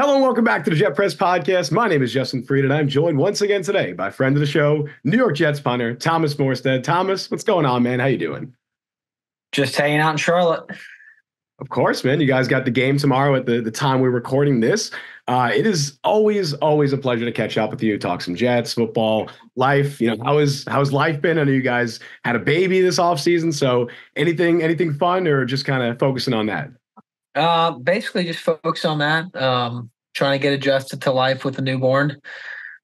Hello and welcome back to the Jet Press Podcast. My name is Justin Fried, and I'm joined once again today by friend of the show, New York Jets punter, Thomas Morstead. Thomas, what's going on, man? How you doing? Just hanging out in Charlotte. Of course, man. You guys got the game tomorrow at the time we're recording this. It is always a pleasure to catch up with you, talk some Jets, football, life. How's life been? I know you guys had a baby this offseason, so anything fun or just kind of focusing on that? Basically just focus on that. Trying to get adjusted to life with a newborn.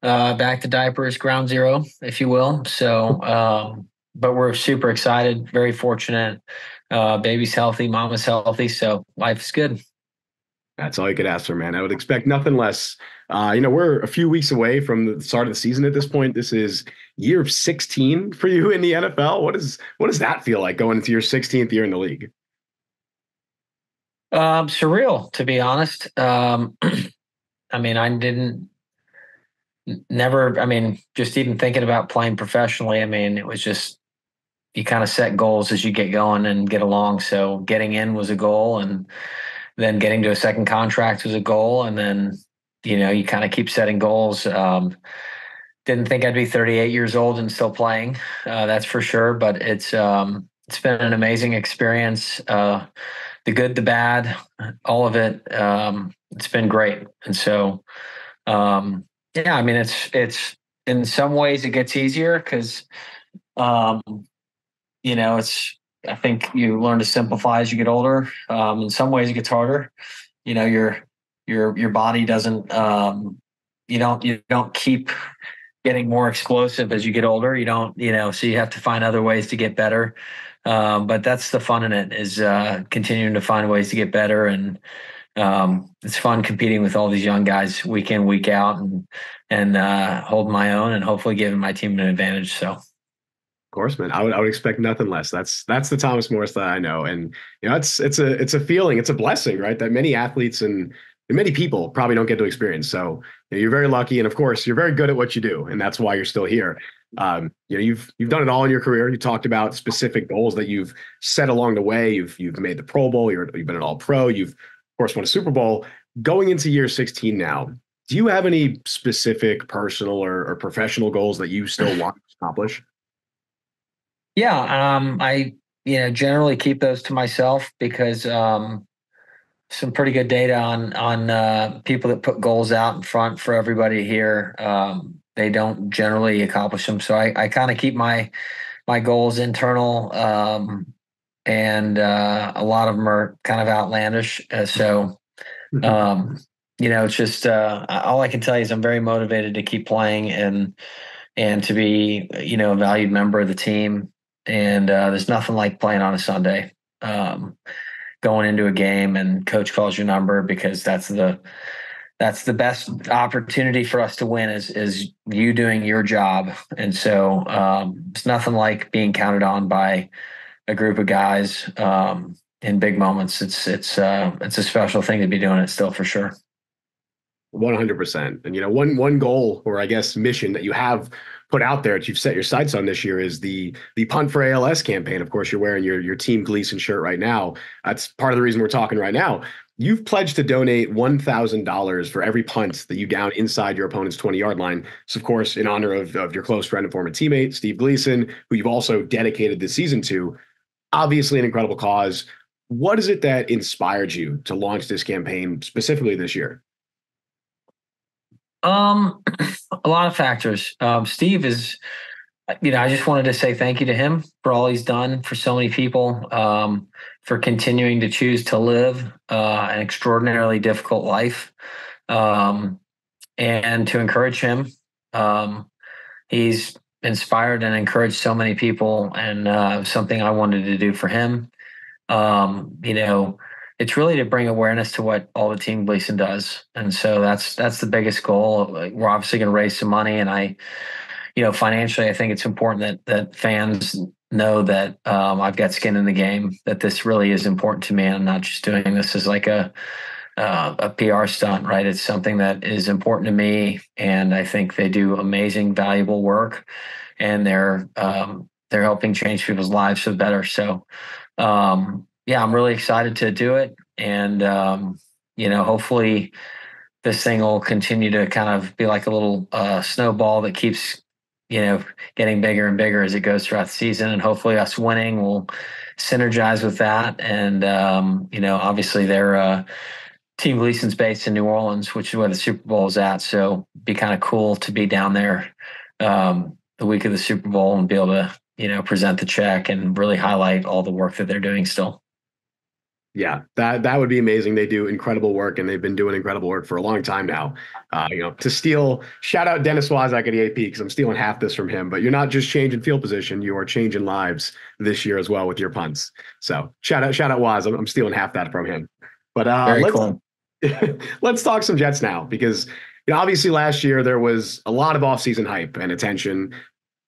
Back to diapers, ground zero, if you will. But we're super excited, very fortunate. Baby's healthy, mama's healthy, so life's good. That's all you could ask for, man. I would expect nothing less. We're a few weeks away from the start of the season at this point. This is year 16 for you in the NFL. What does that feel like going into your 16th year in the league? Surreal, to be honest. I mean, just even thinking about playing professionally, I mean, it was just, you kind of set goals as you get going and get along. So getting in was a goal, and then getting to a second contract was a goal. And then, you kind of keep setting goals. Didn't think I'd be 38 years old and still playing. That's for sure. But it's been an amazing experience. The good, the bad, all of it. It's been great. And so, yeah, I mean, it's in some ways it gets easier because, I think you learn to simplify as you get older. In some ways it gets harder. Your body doesn't, you don't keep getting more explosive as you get older. You don't, so you have to find other ways to get better. But that's the fun in it, is continuing to find ways to get better. And it's fun competing with all these young guys week in, week out, and holding my own and hopefully giving my team an advantage. So. Of course, man. I would expect nothing less. That's the Thomas Morris that I know, and it's a feeling, it's a blessing, right? That many athletes and many people probably don't get to experience. So you're very lucky, and of course, you're very good at what you do, and that's why you're still here. You've done it all in your career. You talked about specific goals that you've set along the way. You've made the Pro Bowl. You've been an All Pro. You've of course won a Super Bowl. Going into year 16 now, do you have any specific personal or professional goals that you still want to accomplish? Yeah, I generally keep those to myself because some pretty good data on people that put goals out in front for everybody here. They don't generally accomplish them, so I kind of keep my goals internal, and a lot of them are kind of outlandish. It's just all I can tell you is I'm very motivated to keep playing and to be a valued member of the team. And there's nothing like playing on a Sunday, going into a game and coach calls your number, because that's the best opportunity for us to win is you doing your job. And so it's nothing like being counted on by a group of guys in big moments. It's a special thing to be doing it still, for sure. 100%. And one goal, or I guess mission, that you have put out there that you've set your sights on this year is the Punt for ALS campaign. Of course, you're wearing your Team Gleason shirt right now. That's part of the reason we're talking right now. You've pledged to donate $1,000 for every punt that you down inside your opponent's 20-yard line. So, of course, in honor of your close friend and former teammate, Steve Gleason, who you've also dedicated this season to. Obviously an incredible cause. What is it that inspired you to launch this campaign specifically this year? A lot of factors. Steve is, I just wanted to say thank you to him for all he's done for so many people, for continuing to choose to live an extraordinarily difficult life, and to encourage him. He's inspired and encouraged so many people, and something I wanted to do for him. It's really to bring awareness to what all the Team Gleason does. And so that's the biggest goal. We're obviously going to raise some money, and financially, I think it's important that fans know that I've got skin in the game, that this really is important to me. And I'm not just doing this as like a PR stunt, right? It's something that is important to me. And I think they do amazing, valuable work, and they're helping change people's lives for the better. So, yeah, I'm really excited to do it. And, hopefully this thing will continue to kind of be like a little snowball that keeps, getting bigger and bigger as it goes throughout the season. And hopefully us winning will synergize with that. And, obviously they're Team Gleason's based in New Orleans, which is where the Super Bowl is at. So it'd be kind of cool to be down there the week of the Super Bowl and be able to, present the check and really highlight all the work that they're doing still. Yeah, that would be amazing. They do incredible work, and they've been doing incredible work for a long time now. To steal, shout out Dennis Wazak at the AP because I'm stealing half this from him. But you're not just changing field position; you are changing lives this year as well with your punts. So shout out Waz. I'm stealing half that from him. But Very cool. let's talk some Jets now because obviously last year there was a lot of offseason hype and attention.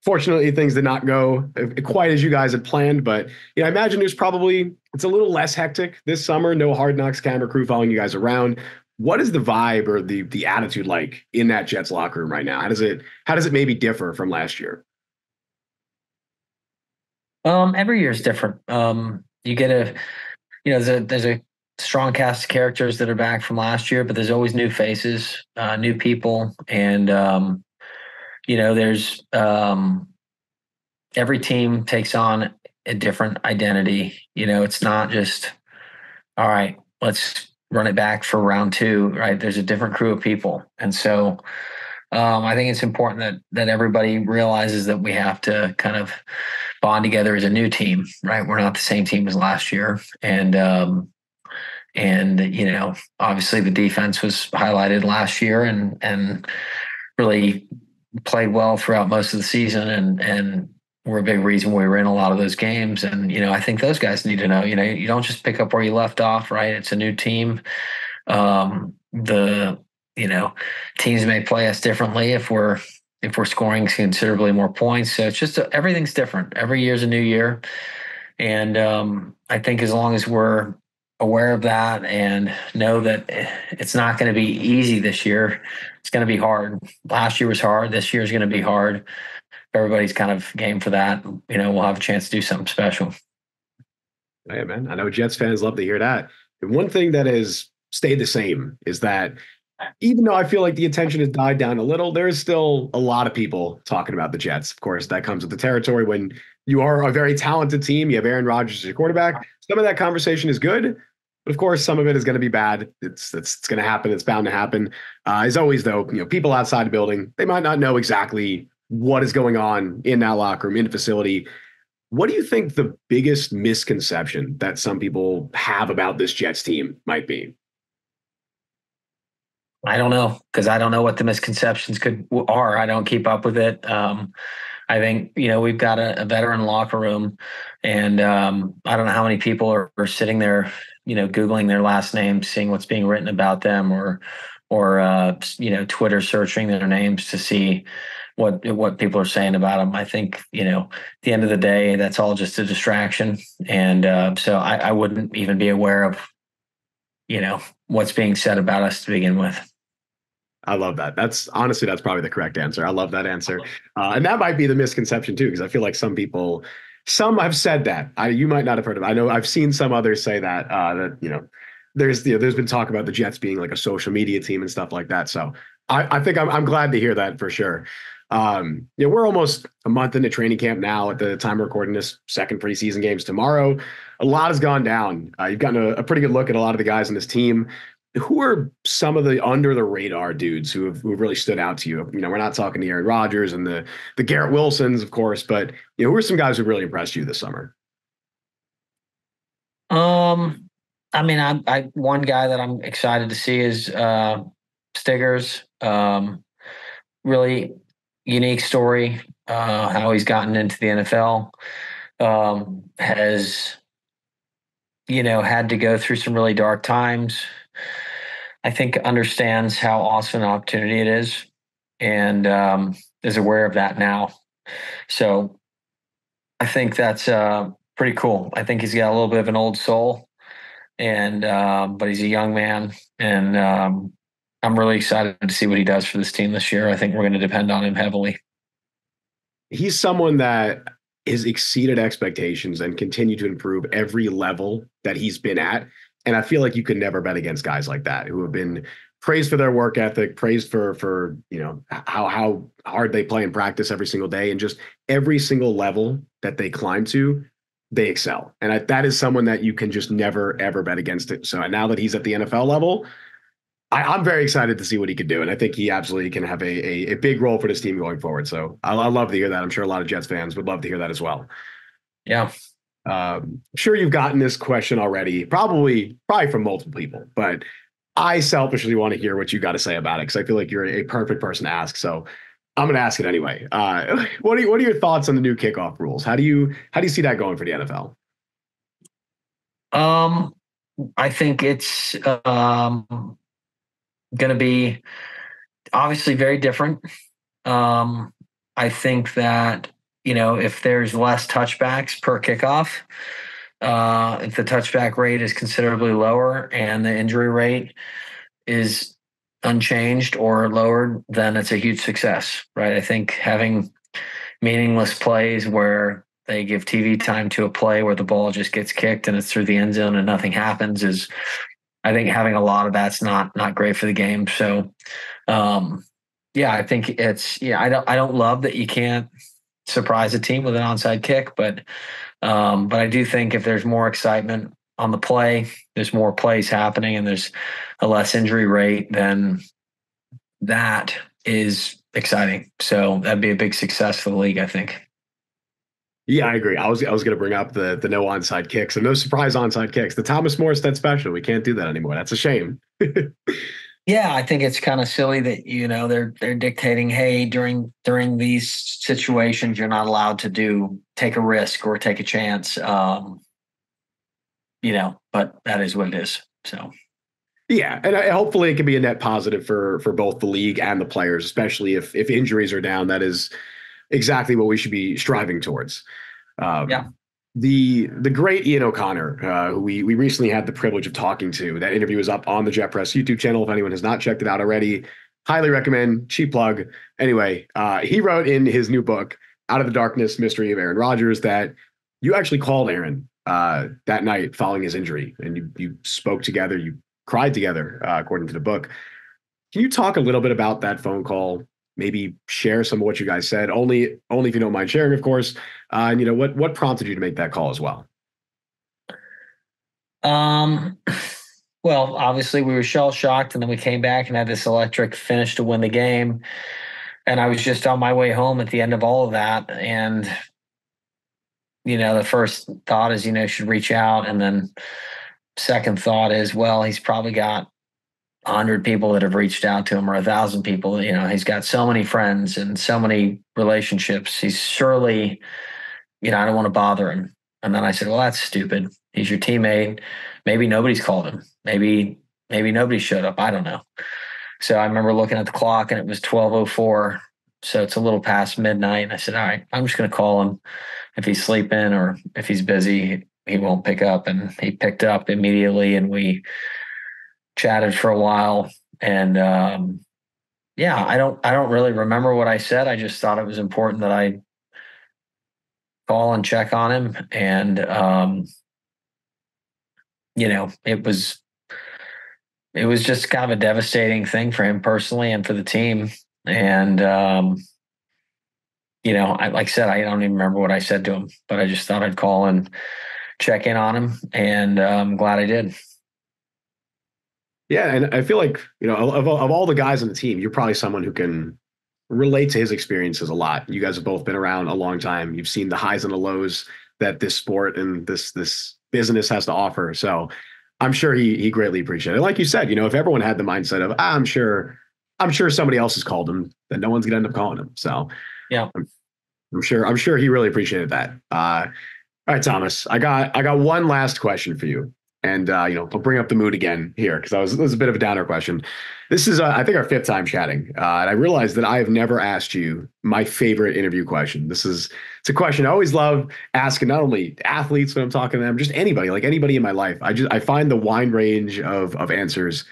Fortunately, things did not go quite as you guys had planned, but I imagine it's a little less hectic this summer. No Hard Knocks camera crew following you guys around. What is the vibe or the attitude like in that Jets locker room right now? How does it maybe differ from last year? Every year is different. You get there's a strong cast of characters that are back from last year, but there's always new faces, new people, and there's every team takes on a different identity. It's not just, all right, let's run it back for round 2, right? There's a different crew of people. And so I think it's important that everybody realizes that we have to kind of bond together as a new team, right? We're not the same team as last year. And obviously the defense was highlighted last year and really played well throughout most of the season and were a big reason we were in a lot of those games. And, I think those guys need to know, you don't just pick up where you left off, right? It's a new team. Teams may play us differently if we're scoring considerably more points. So it's just everything's different. Every year's a new year. And I think as long as we're aware of that and know that it's not going to be easy this year, it's going to be hard. Last year was hard. This year is going to be hard. Everybody's kind of game for that. We'll have a chance to do something special. Hey, man, I know Jets fans love to hear that. And one thing that has stayed the same is that even though I feel like the attention has died down a little, there's still a lot of people talking about the Jets. Of course, that comes with the territory. When you are a very talented team, you have Aaron Rodgers as your quarterback. Some of that conversation is good. But of course, some of it is going to be bad. It's going to happen. It's bound to happen. As always, though, people outside the building, they might not know exactly what is going on in that locker room, in the facility. What do you think the biggest misconception that some people have about this Jets team might be? I don't know because I don't know what the misconceptions are. I don't keep up with it. I think, we've got a veteran locker room and I don't know how many people are sitting there, Googling their last name, seeing what's being written about them or Twitter searching their names to see what people are saying about them. I think, at the end of the day, that's all just a distraction. And so I wouldn't even be aware of, what's being said about us to begin with. I love that. That's probably the correct answer. I love that answer. And that might be the misconception too, because I feel like some have said that. You might not have heard of it. I know I've seen some others say that, there's been talk about the Jets being like a social media team and stuff like that. So I think I'm glad to hear that for sure. We're almost a month into training camp now at the time of recording this, second preseason games tomorrow. A lot has gone down. You've gotten a pretty good look at a lot of the guys in this team. Who are some of the under the radar dudes who have really stood out to you? We're not talking to Aaron Rodgers and the Garrett Wilsons, of course, but who are some guys who really impressed you this summer? I one guy that I'm excited to see is Stiggers. Really unique story, how he's gotten into the NFL. Has had to go through some really dark times. I think understands how awesome an opportunity it is and is aware of that now. So I think that's pretty cool. I think he's got a little bit of an old soul and but he's a young man and I'm really excited to see what he does for this team this year. I think we're going to depend on him heavily. He's someone that has exceeded expectations and continued to improve every level that he's been at. And I feel like you can never bet against guys like that who have been praised for their work ethic, praised for how hard they play in practice every single day, and just every single level that they climb to, they excel. And that is someone that you can just never ever bet against it. So now that he's at the NFL level, I'm very excited to see what he could do, and I think he absolutely can have a big role for this team going forward. So I love to hear that. I'm sure a lot of Jets fans would love to hear that as well. Yeah. Sure, you've gotten this question already, probably from multiple people, but I selfishly want to hear what you got to say about it because I feel like you're a perfect person to ask. So I'm going to ask it anyway. What are your thoughts on the new kickoff rules? How do you see that going for the NFL? I think it's going to be obviously very different. I think that, if there's less touchbacks per kickoff, if the touchback rate is considerably lower and the injury rate is unchanged or lowered, then it's a huge success, right? I think having meaningless plays where they give TV time to a play where the ball just gets kicked and it's through the end zone and nothing happens is, I think having a lot of that's not great for the game. So, I think I don't love that you can't surprise a team with an onside kick, but I do think if there's more excitement on the play, there's more plays happening, and there's a less injury rate, then that is exciting. So that'd be a big success for the league, I think. Yeah, I agree. I was going to bring up the no onside kicks and no surprise onside kicks. The Thomas Morstead special. We can't do that anymore. That's a shame. Yeah, I think it's kind of silly that they're dictating, hey, during these situations you're not allowed to take a risk or take a chance. But that is what it is. So yeah, and hopefully it can be a net positive for both the league and the players, especially if injuries are down. That is exactly what we should be striving towards. Yeah. The great Ian O'Connor, who we recently had the privilege of talking to. That interview is up on the Jet Press YouTube channel. If anyone has not checked it out already, highly recommend. Cheap plug. Anyway, he wrote in his new book, Out of the Darkness: Mystery of Aaron Rodgers, that you actually called Aaron that night following his injury, and you spoke together, you cried together, according to the book. Can you talk a little bit about that phone call? Maybe share some of what you guys said. Only if you don't mind sharing, of course. And what prompted you to make that call as well? Well, obviously we were shell shocked, and then we came back and had this electric finish to win the game. And I was just on my way home at the end of all of that, and the first thought is, should reach out, and then second thought is, well, he's probably got 100 people that have reached out to him, or 1,000 people. He's got so many friends and so many relationships. He's surely, I don't want to bother him. And then I said, well, that's stupid. He's your teammate. Maybe nobody's called him. Maybe nobody showed up. I don't know. So I remember looking at the clock and it was 12:04. So it's a little past midnight. And I said, all right, I'm just going to call him. If he's sleeping or if he's busy, he won't pick up. And he picked up immediately, and we chatted for a while. And I don't really remember what I said. I just thought it was important that I call and check on him. And it was just kind of a devastating thing for him personally and for the team. And like I said, I don't even remember what I said to him, but I just thought I'd call and check in on him, and I'm glad I did. Yeah, and I feel like, of all the guys on the team, you're probably someone who can relate to his experiences a lot. You guys have both been around a long time. You've seen the highs and the lows that this sport and this business has to offer. So I'm sure he greatly appreciated it. Like you said, if everyone had the mindset of, I'm sure somebody else has called him, then no one's gonna end up calling him. So yeah, I'm sure he really appreciated that. All right, Thomas, I got one last question for you. And, I'll bring up the mood again here because that was a bit of a downer question. This is, I think, our fifth time chatting. And I realized that I have never asked you my favorite interview question. It's a question I always love asking, not only athletes when I'm talking to them, just anybody, like anybody in my life. I find the wide range of answers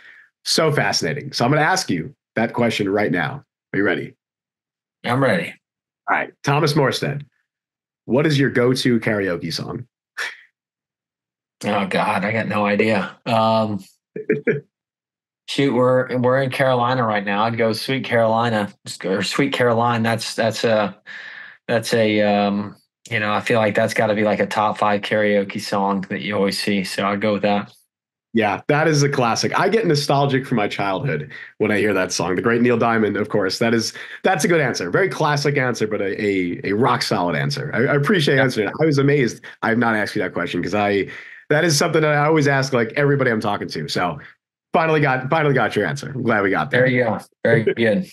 so fascinating. So I'm going to ask you that question right now. Are you ready? I'm ready. All right. Thomas Morstead, what is your go-to karaoke song? Oh God, I got no idea. Shoot, we're in Carolina right now. I'd go Sweet Carolina or Sweet Caroline. That's a I feel like that's got to be like a top five karaoke song that you always see. So I'd go with that. Yeah, that is a classic. I get nostalgic for my childhood when I hear that song. The great Neil Diamond, of course. That's a good answer. Very classic answer, but a rock solid answer. I appreciate answering it. I was amazed I have not asked you that question because I that is something that I always ask like everybody I'm talking to. So finally got your answer. I'm glad we got There there. you go. Very good.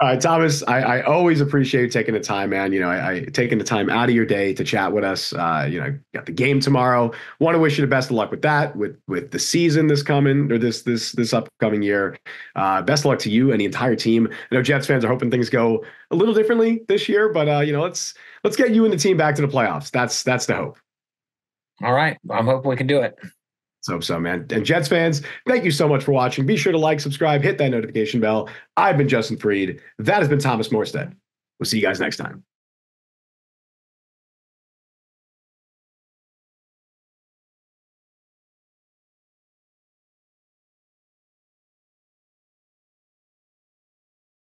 All right, Thomas, I always appreciate you taking the time, man. I taking the time out of your day to chat with us. Got the game tomorrow. Want to wish you the best of luck with that, with the season this coming or this upcoming year. Best of luck to you and the entire team. I know Jets fans are hoping things go a little differently this year, but let's get you and the team back to the playoffs. That's the hope. All right. I'm hoping we can do it. So, man. And Jets fans, thank you so much for watching. Be sure to like, subscribe, hit that notification bell. I've been Justin Freed. That has been Thomas Morstead. We'll see you guys next time.